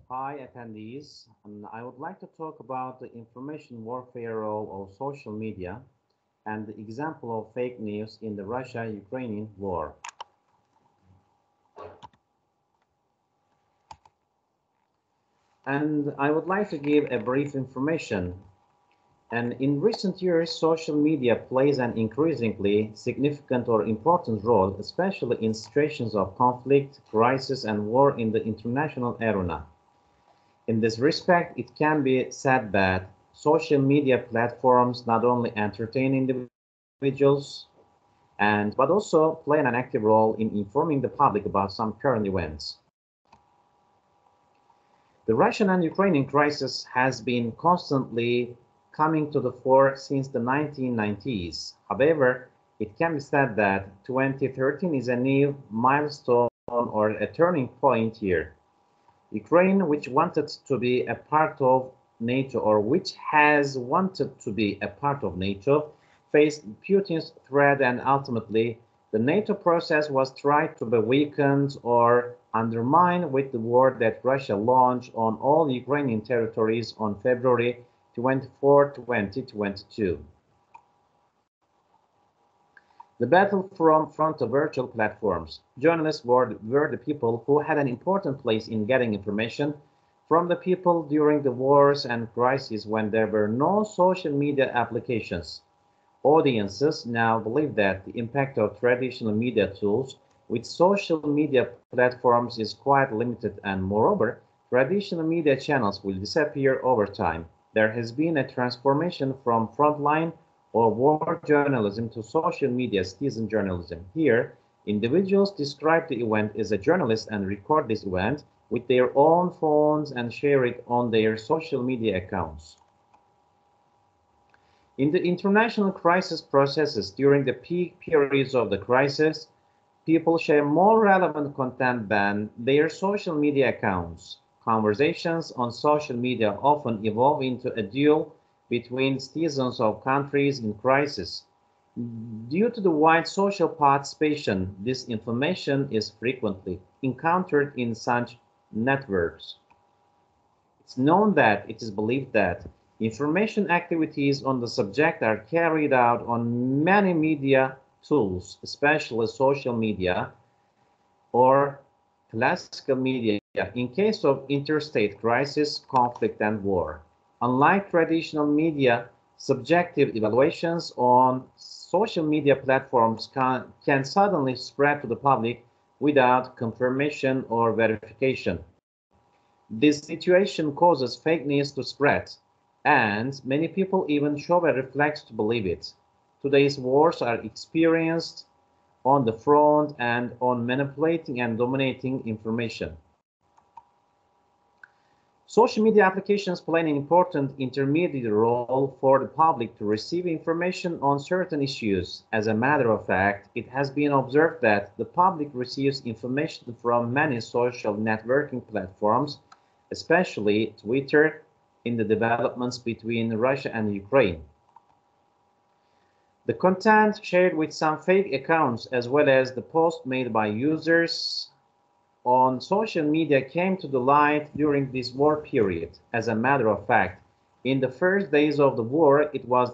Hi, attendees. I would like to talk about the information warfare role of social media and the example of fake news in the Russia-Ukrainian war. And I would like to give a brief information. And in recent years, social media plays an increasingly significant or important role, especially in situations of conflict, crisis, and war in the international arena. In this respect, it can be said that social media platforms not only entertain individuals but also play an active role in informing the public about some current events. The Russian and Ukrainian crisis has been constantly coming to the fore since the 1990s. However, it can be said that 2013 is a new milestone or a turning point year. Ukraine, which wanted to be a part of NATO, or which has wanted to be a part of NATO, faced Putin's threat, and ultimately the NATO process was tried to be weakened or undermined with the war that Russia launched on all Ukrainian territories on February 24, 2022. The battle front of virtual platforms. Journalists were the people who had an important place in getting information from the people during the wars and crises when there were no social media applications. Audiences now believe that the impact of traditional media tools with social media platforms is quite limited, and moreover, traditional media channels will disappear over time. There has been a transformation from frontline or war journalism to social media citizen journalism. Here, individuals describe the event as a journalist and record this event with their own phones and share it on their social media accounts. In the international crisis processes during the peak periods of the crisis, people share more relevant content than their social media accounts. Conversations on social media often evolve into a duel between citizens of countries in crisis. Due to the wide social participation, this information is frequently encountered in such networks. It's known that it is believed that information activities on the subject are carried out on many media tools, especially social media or classical media, in case of interstate crisis, conflict, and war. Unlike traditional media, subjective evaluations on social media platforms can suddenly spread to the public without confirmation or verification. This situation causes fake news to spread, and many people even show a reflex to believe it. Today's wars are experienced on the front and on manipulating and dominating information. Social media applications play an important intermediate role for the public to receive information on certain issues. As a matter of fact, it has been observed that the public receives information from many social networking platforms, especially Twitter, in the developments between Russia and Ukraine. The content shared with some fake accounts, as well as the posts made by users on social media, came to the light during this war period. As a matter of fact, in the first days of the war, it was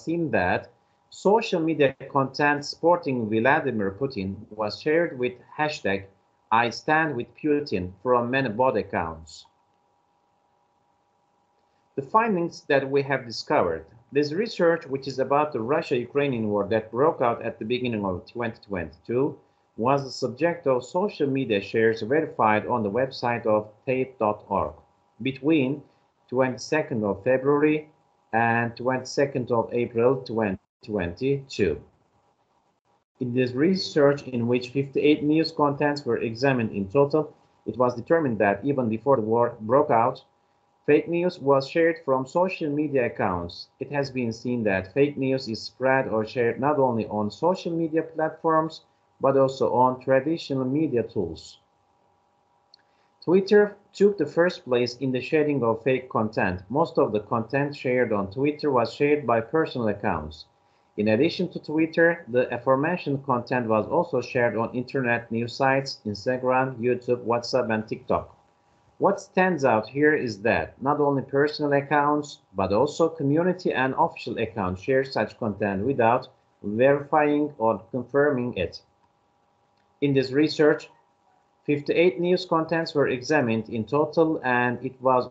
seen that social media content supporting Vladimir Putin was shared with hashtag I stand with Putin from many bot accounts. The findings that we have discovered. This research, which is about the Russia-Ukrainian war that broke out at the beginning of 2022, was the subject of social media shares verified on the website of tape.org between 22nd of February and 22nd of April 2022. In this research, in which 58 news contents were examined in total, it was determined that even before the war broke out, fake news was shared from social media accounts. It has been seen that fake news is spread or shared not only on social media platforms, but also on traditional media tools. Twitter took the first place in the sharing of fake content. Most of the content shared on Twitter was shared by personal accounts. In addition to Twitter, the aforementioned content was also shared on internet news sites, Instagram, YouTube, WhatsApp, and TikTok. What stands out here is that not only personal accounts, but also community and official accounts share such content without verifying or confirming it. In this research, 58 news contents were examined in total, and it was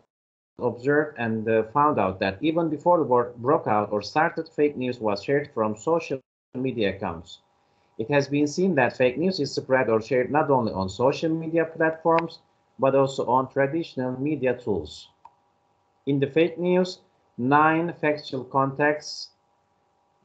observed and found out that even before the war broke out or started, fake news was shared from social media accounts. It has been seen that fake news is spread or shared not only on social media platforms, but also on traditional media tools. In the fake news, 9 factual contexts,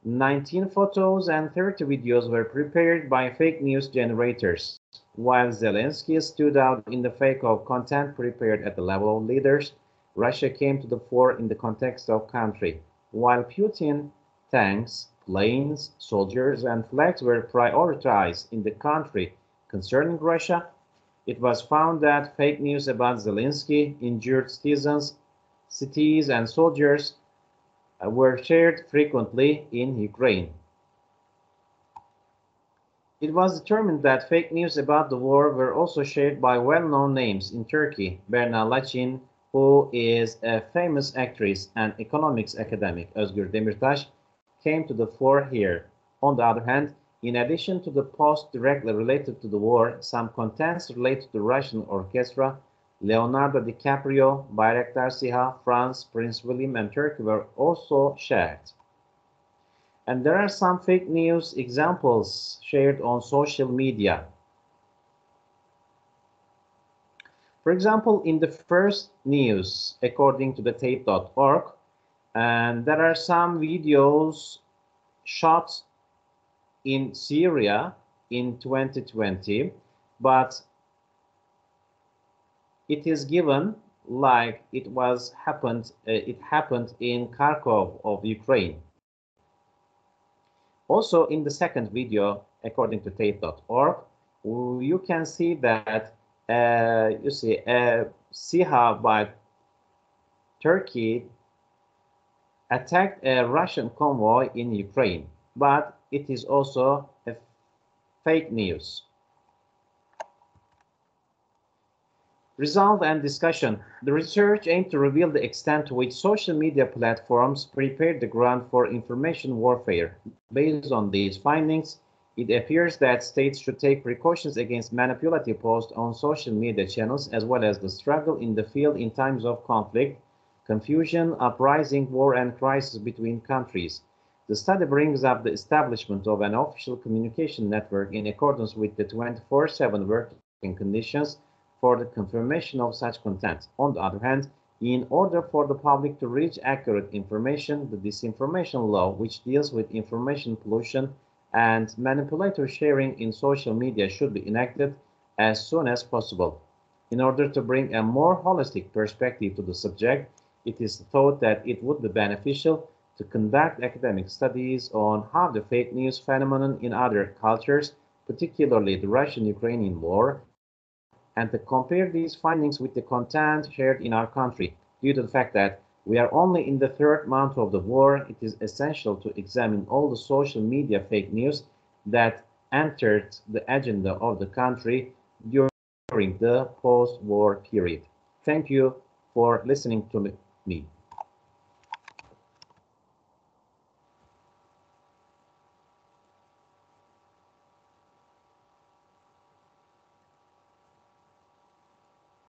19 photos, and 30 videos were prepared by fake news generators. While Zelensky stood out in the fake of content prepared at the level of leaders, Russia came to the fore in the context of country. While Putin, tanks, planes, soldiers, and flags were prioritized in the country concerning Russia, it was found that fake news about Zelensky, injured citizens, cities, and soldiers were shared frequently in Ukraine. It was determined that fake news about the war were also shared by well-known names in Turkey. Berna Lacin, who is a famous actress and economics academic, Özgür Demirtaş, came to the fore here. On the other hand, in addition to the post directly related to the war, some contents related to the Russian orchestra, Leonardo DiCaprio, Bayraktar Siha, France, Prince William, and Turkey were also shared. And there are some fake news examples shared on social media. For example, in the first news, according to the tape.org, and there are some videos shot in Syria in 2020, but it is given like it happened in Kharkov of Ukraine. Also, in the second video, according to tape.org, you can see that Siha by Turkey attacked a Russian convoy in Ukraine, but it is also a fake news. Result and discussion. The research aimed to reveal the extent to which social media platforms prepared the ground for information warfare. Based on these findings, it appears that states should take precautions against manipulative posts on social media channels, as well as the struggle in the field in times of conflict, confusion, uprising, war, and crisis between countries. The study brings up the establishment of an official communication network in accordance with the 24/7 working conditions for the confirmation of such content. On the other hand, in order for the public to reach accurate information, the disinformation law, which deals with information pollution and manipulative sharing in social media, should be enacted as soon as possible. In order to bring a more holistic perspective to the subject, it is thought that it would be beneficial to conduct academic studies on how the fake news phenomenon in other cultures, particularly the Russian-Ukrainian war, and to compare these findings with the content shared in our country. Due to the fact that we are only in the 3rd month of the war, it is essential to examine all the social media fake news that entered the agenda of the country during the post-war period. Thank you for listening to me.